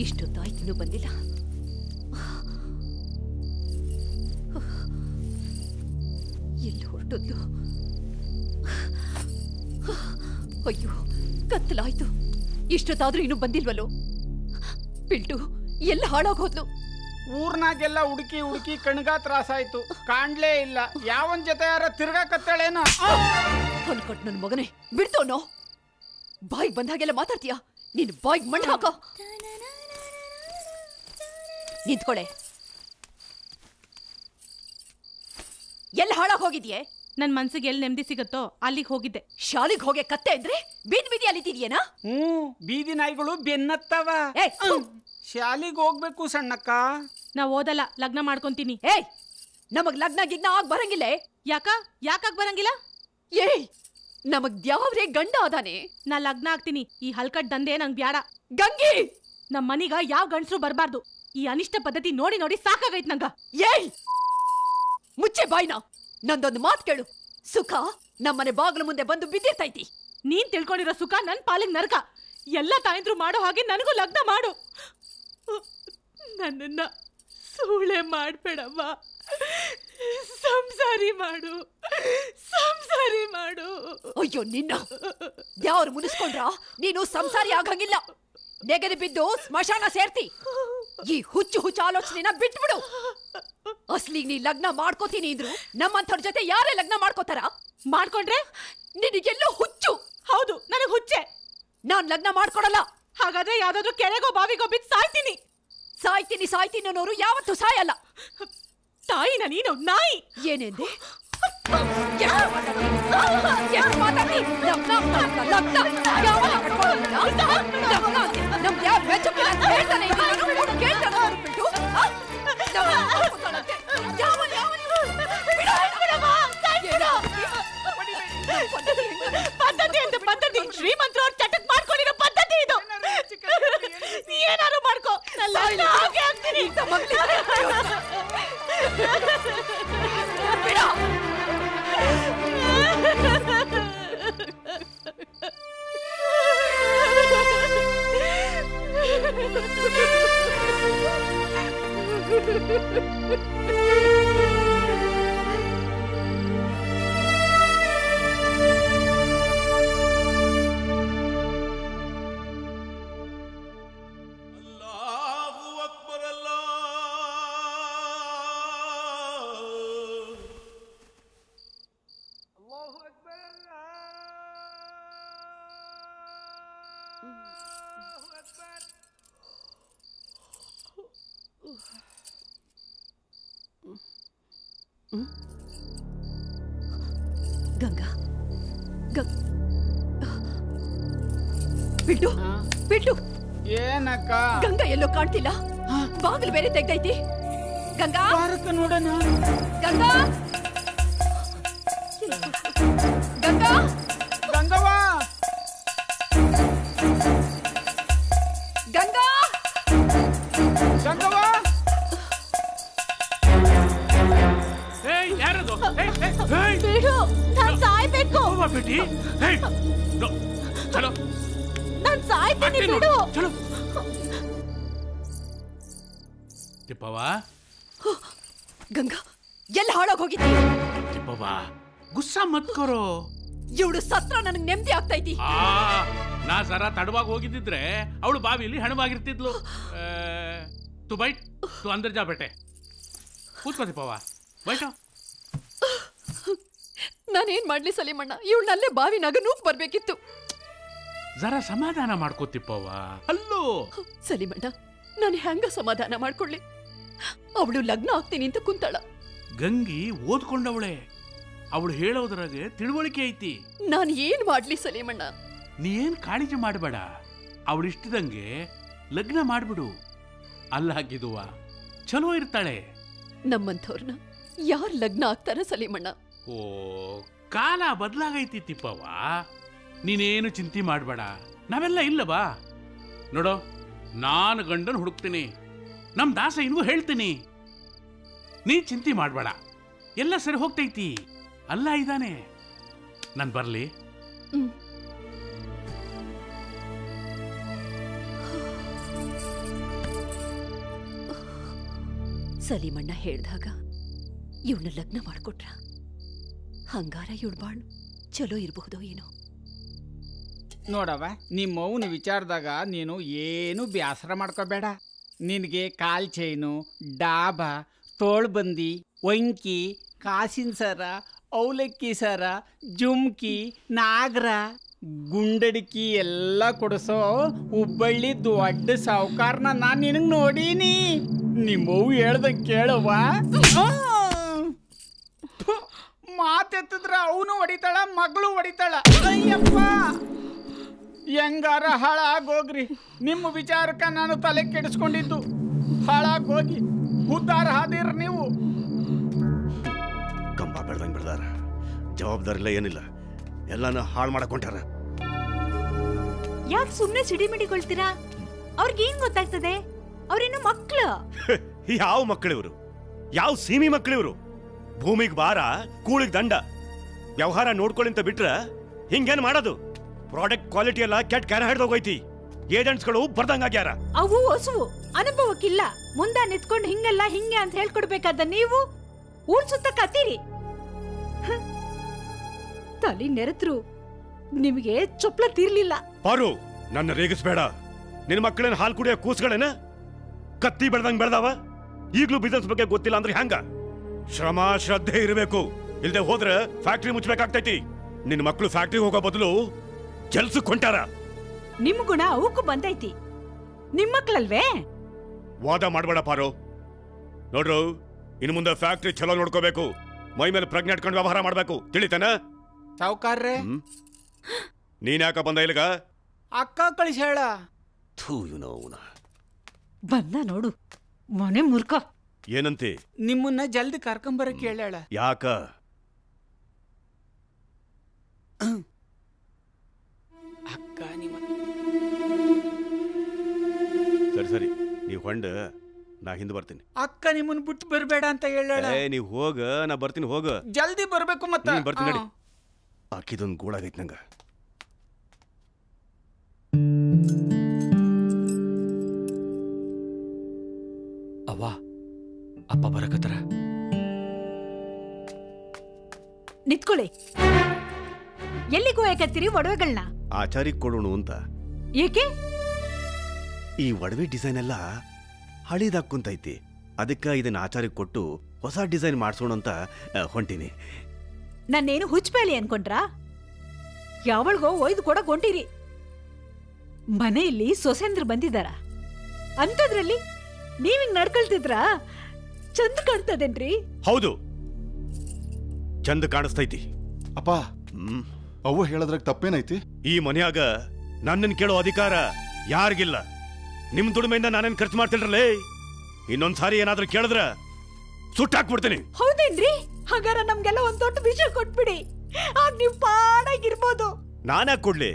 ಇಷ್ಟೊತ್ತಾಯ್ತು ಬಂದಿಲ್ಲ. ಎಲ್ಲಿ ಹೊರಟದ್ದು? ಅಯ್ಯೋ ಕತ್ತಲಾಯ್ತು. ಇಷ್ಟೊತ್ತಾದ್ರೂ ಇನ್ನೂ ಬಂದಿಲ್ವಲ್ಲೋ. ಪಿಲ್ಟು ಎಲ್ಲ ಹಾಳಾಗೋದ್ಲು. ಊರ್ನಾಗೆಲ್ಲ ಹುಡುಕಿ ಹುಡುಕಿ ಕಣ್ಗ ತ್ರಾಸಾಯ್ತು, ಕಾಣ್ಲೇ ಇಲ್ಲ. ಯಾವನ್ ಜೊತೆ ಯಾರ ತಿರ್ಗಾಕತ್ತೇಳೇನೋ ಅನ್ಕೊಟ್ ನನ್ ಮಗನೇ. ಬಿಡ್ತೋನೋ ಬಾಯಿಗೆ ಬಂದಾಗೆಲ್ಲ ಮಾತಾಡ್ತೀಯ? ನೀನ್ ಬಾಯಿಗೆ ಮಣ್ಣು ಹಾಕೋ. ನಿಂತ್ಕೊಳೆ. ಎಲ್ಲಿ ಹಾಳಾಗ್ ಹೋಗಿದ್ಯೆ? ನನ್ ಮನ್ಸಿಗೆ ಎಲ್ಲಿ ನೆಮ್ಮದಿ ಸಿಗತ್ತೋ ಅಲ್ಲಿಗೆ ಹೋಗಿದ್ದೆ. ಶಾಲೆಗೆ ಹೋಗಿ ಕತ್ತೆ ಅಂದ್ರೆ ಬೀದಿ ಬೀದಿ ಅಲಿತಿದ್ಯೇನಾ? ಬೀದಿ ನಾಯಿಗಳು ಬೆನ್ನತ್ತವ. ಶಾಲಿಗೆ ಹೋಗ್ಬೇಕು ಸಣ್ಣಕ್ಕ. ನಾ ಓದಲ್ಲ, ಲಗ್ನ ಮಾಡ್ಕೊಂತೀನಿ. ಏಯ್ ನಮಗ್ ಲಗ್ನ ಗಿಗ್ನ ಆಗ್ ಬರಂಗಿಲ್ಲ. ಯಾಕಾಗ್ ಬರಂಗಿಲ್ಲ? ಏಯ್ ನಮಗ್ ದ್ಯಾವ್ರೇ ಗಂಡ ಅದಾನೆ. ನಾ ಲಗ್ನ ಆಗ್ತೀನಿ. ಈ ಹಲ್ಕಟ್ ದಂಧೆ ನಂಗ್ ಬ್ಯಾಡ. ಗಂಗಿ, ನಮ್ ಮನಿಗ ಯಾವ ಗಂಡ್ಸರು ಬರ್ಬಾರ್ದು. ಈ ಅನಿಷ್ಟ ಪದ್ಧತಿ ನೋಡಿ ನೋಡಿ ಸಾಕಾಗೈತ್ ನಂಗ. ಏಯ್ ಮುಚ್ಚೆ ಬಾಯ್ನ. ನಂದೊಂದು ಮಾತ್ ಕೇಳು. ಸುಖ ನಮ್ಮನೆ ಬಾಗ್ಲು ಮುಂದೆ ಬಂದು ಬಿದ್ದಿರ್ತೈತಿ. ನೀನ್ ತಿಳ್ಕೊಂಡಿರೋ ಸುಖ ನನ್ ಪಾಲಿಗೆ ನರಕ. ಎಲ್ಲ ತಾಯಂದ್ರು ಮಾಡೋ ಹಾಗೆ ನನಗೂ ಲಗ್ನ ಮಾಡು. ನನ್ನನ್ನ ಸೂಳೆ ಮಾಡ್ಬೇಡವ್ವ. ಸಂಸಾರಿ ಮಾಡು. ಅಯ್ಯೋ ನಿನ್ನ ಯಾರು ಮುನಿಸ್ಕೊಂಡ್ರ ನೀನು ಸಂಸಾರಿ ಆಗಂಗಿಲ್ಲ. ನೆಗದಿ ಬಿದ್ದು ಸ್ಮಶಾನ ಸೇರ್ತಿ. ಈ ಹುಚ್ಚು ಆಲೋಚನೆನ ಬಿಟ್ಬಿಡು. ಅಸ್ಲಿಗ್ ನೀ ಲಗ್ನ ಮಾಡ್ಕೋತೀನಿ ಇದ್ರು ನಮ್ಮಂಥವ್ರ ಜೊತೆ ಯಾರೇ ಲಗ್ನ ಮಾಡ್ಕೋತಾರ? ಮಾಡ್ಕೊಂಡ್ರೆ ನಿನಗೆಲ್ಲೋ ಹುಚ್ಚು. ಹೌದು, ನನಗ್ ಹುಚ್ಚೆ. ನಾನ್ ಲಗ್ನ ಮಾಡ್ಕೊಡಲ್ಲ. ಹಾಗಾದ್ರೆ ಯಾವ್ದಾದ್ರು ಕೆರೆಗೋ ಬಾವಿಗೋ ಬಿದ್ದು ಸಾಯ್ತೀನಿ ಅನ್ನೋರು ಯಾವತ್ತೂ ಸಾಯಲ್ಲ. ತಾಯಿನ ನೀನು ನಾಯಿ. ಏನೆಂದೆ? ಪದ್ಧತಿ ಶ್ರೀಮಂತರು ಚಟಕ್ ಮಾಡ್ಕೊಂಡಿರೋ ಪದ್ಧತಿ ಇದು. ಏನಾರು ಮಾಡ್ಕೋ. ಗಂಗಾ, ಬಿಟ್ಟು ಬಿಟ್ಟು. ಏನಕ್ಕ? ಗಂಗಾ ಎಲ್ಲೋ ಕಾಣ್ತಿಲ್ಲ. ಬಾಗಿಲು ಬೇರೆ ತೆಗ್ದೈತಿ. ಗಂಗಾ ನೋಡೋಣ. ಗಂಗಾ ಗಂಗಾ ಗಂಗವ್ವ, ಗಂಗಾ ಗಂಗವ್ವ. ಯಾರದು? ಬಿಡು, ನಾನ್ ಸಾಯ್ಬೇಕು. ಚಲೋ ನಾನ್ ಸಾಯ್ತೀನಿ, ಬಿಡು. ಚಲೋ ತಿಪ್ಪವ್ವ. ಗಂಗಾ ಎಲ್ಲ ಹಾಳಾಗ್ ಹೋಗಿದ್ದಿ. ತಿಪ್ಪವ್ವ ಗುಸ್ಸಾ ಮತ್ಕೊರೋ. ಇವಳು ಸತ್ರ ನನಗ್ ನೆಮ್ಮದಿ ಆಗ್ತೈತಿ. ನಾ ಸರ ತಡವಾಗಿ ಹೋಗಿದ್ದಿದ್ರೆ ಅವಳು ಬಾವಿಲಿ ಹಣವಾಗಿರ್ತಿದ್ಲು. ತು ಬೈಟ್, ತು ಅಂದರ್ ಜಾ ಬೇಟೆ. ಕೂತ್ಕೋ ತಿಪ್ಪವ್ವ, ಬೈಟು. ನಾನೇನ್ ಮಾಡ್ಲಿ ಸಲೀಮಣ್ಣ? ಇವಳನ್ನಲ್ಲೇ ಬಾವಿ ನಗನೂಕ್ ಬರ್ಬೇಕಿತ್ತು. ಜರ ಸಮಾಧಾನ ಮಾಡ್ಕೋತಿಪ್ಪವ್ವ. ಅಲ್ಲೋ ಸಲೀಮಣ್ಣ, ನಾನು ಹೆಂಗ ಸಮಾಧಾನ ಮಾಡ್ಕೊಳ್ಳಿ? ಅವಳು ಲಗ್ನ ಆಗ್ತೀನಿ ಅಂತ ಕುಂತಾಳ. ಗಂಗಿ ಓದ್ಕೊಂಡವಳೆ. ಅವಳು ಹೇಳೋದ್ರಾಗೆ ತಿಳುವಳಿಕೆ ಐತಿ. ನಾನು ಏನ್ ಮಾಡ್ಲಿ ಸಲೀಮಣ್ಣ? ನೀ ಏನ್ ಕಾಳಜಿ ಮಾಡಬೇಡ. ಅವಳಿಷ್ಟದಂಗೆ ಲಗ್ನ ಮಾಡ್ಬಿಡು. ಅಲ್ಲ ಹಾಕಿದುವ ಚಲೋ ಇರ್ತಾಳೆ. ನಮ್ಮಂಥವ್ರನ್ನ ಯಾರ್ ಲಗ್ನ ಆಗ್ತಾರ ಸಲೀಮಣ್ಣ? ಓ, ಕಾಲ ಬದಲಾಗೈತಿ ತಿಪ್ಪವ್ವ. ನೀನೇನು ಚಿಂತೆ ಮಾಡಬೇಡ. ನಾವೆಲ್ಲ ಇಲ್ಲವಾ ನೋಡೋ. ನಾನು ಗಂಡನ್ ಹುಡುಕ್ತೀನಿ. ನಮ್ ದಾಸ ಇನ್ನೂ ಹೇಳ್ತೀನಿ. ನೀ ಚಿಂತೆ ಮಾಡಬೇಡ, ಎಲ್ಲ ಸರಿ ಹೋಗ್ತೈತಿ. ಅಲ್ಲ ಇದ್ದಾನೆ. ನಾನು ಬರ್ಲಿ? ಸಲೀಮಣ್ಣ ಹೇಳ್ದಾಗ ಇವಳನ್ನ ಲಗ್ನ ಮಾಡ್ಕೊಟ್ರ ಹಂಗಾರ ಇವಳು ಬಾಳು ಚಲೋ ಇರಬಹುದೋ ಏನೋ. ನೋಡವ, ನಿಮ್ಮವನ ವಿಚಾರದಾಗ ನೀನು ಏನು ಬ್ಯಾಸರ ಮಾಡ್ಕೋಬೇಡ. ನಿನಗೆ ಕಾಲ್ ಚೈನು, ಡಾಬ, ತೋಳ್ಬಂದಿ, ವಂಕಿ, ಕಾಸಿನ ಸರ, ಅವಲಕ್ಕಿ ಸರ, ಜುಮ್ಕಿ, ನಾಗರ, ಗುಂಡಡಿಕಿ ಎಲ್ಲ ಕೊಡಿಸೋ ಹುಬ್ಬಳ್ಳಿ ದೊಡ್ಡ ಸಾವುಕಾರನ ನಾನು ನಿನಗೆ ನೋಡೀನಿ. ನಿಮ್ಮವು ಹೇಳ್ದಂಗೆ ಕೇಳವ್ವ. ಮಾತೆತ್ತಿದ್ರ ಅವನು ಹೊಡಿತಾಳ, ಮಗಳು ಹೊಡಿತಾಳ. ಅಯ್ಯಪ್ಪ, ಹೆಂಗಾರ ಹಾಳಾಗೋಗ್ರಿ. ನಿಮ್ಮ ವಿಚಾರಕ್ಕೆ ನಾನು ತಲೆ ಕೆಡಿಸ್ಕೊಂಡಿದ್ದು. ಹಾಳಾಗೋಗಿ ಉದ್ದಾರ ಹಾದಿರ ನೀವು. ಕಂಬ ಬೆಳ್ದಂಗೆ ಬೆಳ್ದಾರ, ಜವಾಬ್ದಾರಿ ಇಲ್ಲ ಏನಿಲ್ಲ, ಎಲ್ಲಾನು ಹಾಳು ಮಾಡಕೊಂಟಾರ. ಯಾಕೆ ಸುಮ್ಮನೆ ಸಿಡಿಮಿಡಿಗೊಳ್ತೀರಾ? ಅವ್ರಿಗೇನ್ ಗೊತ್ತಾಗ್ತದೆ? ಅವ್ರೇನು ಮಕ್ಕಳು. ಯಾವ ಮಕ್ಕಳಿವ್ರು? ಯಾವ ಸೀಮಿ ಮಕ್ಕಳಿವ್ರು? ಭೂಮಿಗೆ ಭಾರ, ಕೂಳಿಗೆ ದಂಡ. ವ್ಯವಹಾರ ನೋಡ್ಕೊಳ್ಳಿ ಅಂತ ಬಿಟ್ರ ಹಿಂಗೇನ್ ಮಾಡೋದು? ಪ್ರಾಡಕ್ಟ್ ಕ್ವಾಲಿಟಿ ಎಲ್ಲ ಕೆಟ್ಟ ಕ್ಯಾರ ಹಿಡ್ದೋಗೈತಿ. ಏಜೆಂಟ್ಸ್ಗಳು ಬರ್ದಂಗಾಗ್ಯಾರ. ಅವು ಹೊಸವು, ಅನುಭವಕ್ಕಿಲ್ಲ. ಮುಂದ ನಿಂತ್ಕೊಂಡು ಹಿಂಗಲ್ಲ ಹಿಂಗೆ ಅಂತ ಹೇಳ್ಕೊಡ್ಬೇಕಾದ ನೀವು ಊರ್ ಸುತ್ತ ಕತ್ತೀರಿ. ತಲೆ ನೆರೆತ್ರು ನಿಮಗೆ ಚೊಪ್ಲ ತೀರ್ಲಿಲ್ಲ. ಪಾರು, ನನ್ನ ರೇಗಿಸ್ಬೇಡ. ನಿನ್ನ ಮಕ್ಕಳೇನು ಹಾಲು ಕುಡಿಯೋ ಕೂಸ್ಗಳೇನ? ಕತ್ತಿ ಬೆಳ್ದಂಗ್ ಬೆಳ್ದಾವ. ಈಗ್ಲೂ ಬಿಸಿನೆಸ್ ಬಗ್ಗೆ ಗೊತ್ತಿಲ್ಲ ಅಂದ್ರೆ ಹ್ಯಾಂಗ? ಶ್ರಮ ಶ್ರದ್ಧೆ ಇರಬೇಕು. ಇಲ್ದೆ ಹೋದ್ರೆ ಫ್ಯಾಕ್ಟ್ರಿ ಮುಚ್ಚಬೇಕಾಗ್ತೈತಿ. ನಿನ್ನ ಮಕ್ಕಳು ಫ್ಯಾಕ್ಟ್ರಿ ಹೋಗೋ ಬದಲು ಕೆಲ್ಸಕ್ಕೆ ಹೊಂಟಾರ. ನಿಮ್ ಗುಣ ಅವಕ್ಕೂ ಬಂದೈತಿ. ನಿಮ್ ಮಕ್ಳಲ್ವೇ? ವಾದ ಮಾಡ್ಬೇಡ ಪಾರು. ನೋಡ್ರು, ಇನ್ನು ಮುಂದೆ ಫ್ಯಾಕ್ಟ್ರಿ ಚಲೋ ನೋಡ್ಕೋಬೇಕು. ಮೈ ಮೇಲೆ ಪ್ರಜ್ಞೆ ಇಟ್ಕೊಂಡು ವ್ಯವಹಾರ ಮಾಡ್ಬೇಕು. ತಿಳಿತಾನ? ಸಾವುಕಾರ್ರೆ, ನೀನ್ ಯಾಕ ಬಂದ ಇಲ್ಲಿಗ? ಅಕ್ಕ ಕಳಿಸಿ ಹೇಳ. ಬಂದ ನೋಡು ಮನೆ ಮುರ್ಕ. ಏನಂತೆ? ನಿಮ್ಮನ್ನ ಜಲ್ದಿ ಕರ್ಕೊಂಬರಕ್ಕೆ ಹೇಳ. ಯಾಕ? ಅಕ್ಕ ನಿಮ್ಮ ಸರಿ ಸರಿ, ನೀವ್ ಹೊಂಡ, ನಾ ಹಿಂದೆ ಬರ್ತೀನಿ. ಅಕ್ಕ ನಿಮ್ಮನ್ನ ಬಿಟ್ಟು ಬರಬೇಡ ಅಂತ ಹೇಳ. ನೀವ್ ಹೋಗ, ನಾ ಬರ್ತೀನಿ. ಹೋಗ, ಜಲ್ದಿ ಬರ್ಬೇಕು. ಮತ್ತೆ ಬರ್ತೀನಿ ನಡಿ. ಆಕಿದೊಂದು ಗೂಡಾಗೈತಿ ನಂಗ. ಅವ್ವ, ಅಪ್ಪ ಬರಕತ್ತಾರ. ನಿತ್ಕೊಳ್ಳಿ. ಎಲ್ಲಿಗೂ ಯಾಕತ್ತೀರಿ ಒಡವೆಗಳನ್ನ? ಆಚಾರಿಗೆ ಕೊಡೋಣ ಅಂತ. ಏಕೆ? ಈ ಒಡವೆ ಡಿಸೈನ್ ಎಲ್ಲ ಹಳಿದಾಕುಂತೈತಿ. ಅದಕ್ಕೆ ಇದನ್ನ ಆಚಾರಿಗೆ ಕೊಟ್ಟು ಹೊಸ ಡಿಸೈನ್ ಮಾಡ್ಸೋಣ ಅಂತ ಹೊಂಟೀನಿ. ನನ್ನೇನು ಹುಚ್ಚಬೇಲಿ ಅನ್ಕೊಂಡ್ರಾ? ಯಾವಳ್ಗೋ ಒಯ್ದು ಕೊಡಕ್ ಹೊಂಟಿರಿ. ಮನೆಯಲ್ಲಿ ಸೊಸೆಂದ್ರ ಬಂದಿದಾರ ಅಂತದ್ರಲ್ಲಿ ನೀವಿಂಗ್ ನಡ್ಕೊಳ್ತಿದ್ರ ಚಂದ ಕಾಣ್ತದೇನ್ರಿ? ಹೌದು, ಚಂದ ಕಾಣಿಸ್ತೈತಿ. ಅಪ್ಪ, ಅವ್ವ ಹೇಳದ್ರಾಗ ತಪ್ಪೇನೈತಿ? ಈ ಮನ್ಯಾಗ ನನ್ನನ್ ಕೇಳೋ ಅಧಿಕಾರ ಯಾರಿಗಿಲ್ಲ. ನಿಮ್ ದುಡಿಮೆಯಿಂದ ನಾನೇನ್ ಖರ್ಚು ಮಾಡ್ತಿಲ್ರಲ್ಲೇ. ಇನ್ನೊಂದ್ಸಾರಿ ಏನಾದ್ರೂ ಕೇಳಿದ್ರ ಸುಟ್ಟಾಕ್ಬಿಡ್ತೀನಿ. ಹೌದೇನ್ರಿ? ಹಾಗಾರ ನಮ್ಗೆಲ್ಲ ಒಂದ್ ದೊಡ್ಡ ವಿಷಯ ಕೊಟ್ಬಿಡಿ, ಆಗ ನೀವು ಪಾಡಾಗಿರ್ಬೋದು. ನಾನ್ಯಾಕ್ ಕೊಡ್ಲಿ?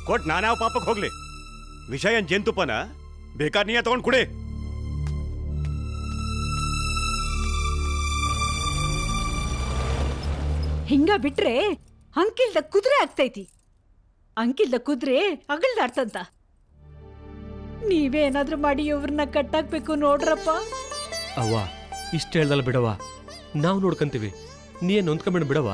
ಕೊಟ್ ನಾನ್ಯಾವ ಪಾಪಕ್ ಹೋಗ್ಲಿ? ವಿಷಯ ಏನ್ ಜೇನ್ತುಪ್ಪನ? ಬೇಕಾದ್ ನೀಯ ತಗೊಂಡ್ ಕುಡಿ. ಹಿಂಗ ಬಿಟ್ರೆ ಅಂಕಿಲ್ದ ಕುದುರೆ ಆಗ್ತೈತಿ. ಅಂಕಿಲ್ದ ಕುದುರೆ ಅಗಲ್ದಾಡ್ತಂತ. ನೀವೇನಾದ್ರೂ ಮಾಡಿ ಇವ್ರನ್ನ ಕಟ್ಟಾಕ್ಬೇಕು ನೋಡ್ರಪ್ಪ. ಅವ್ವ, ಇಷ್ಟ ಹೇಳ್ದಲ್ಲ ಬಿಡವ, ನಾವು ನೋಡ್ಕಂತೀವಿ. ನೀ ಏನ್ ನೊಂದ್ಕೊಂಬಿಡ ಬಿಡವ.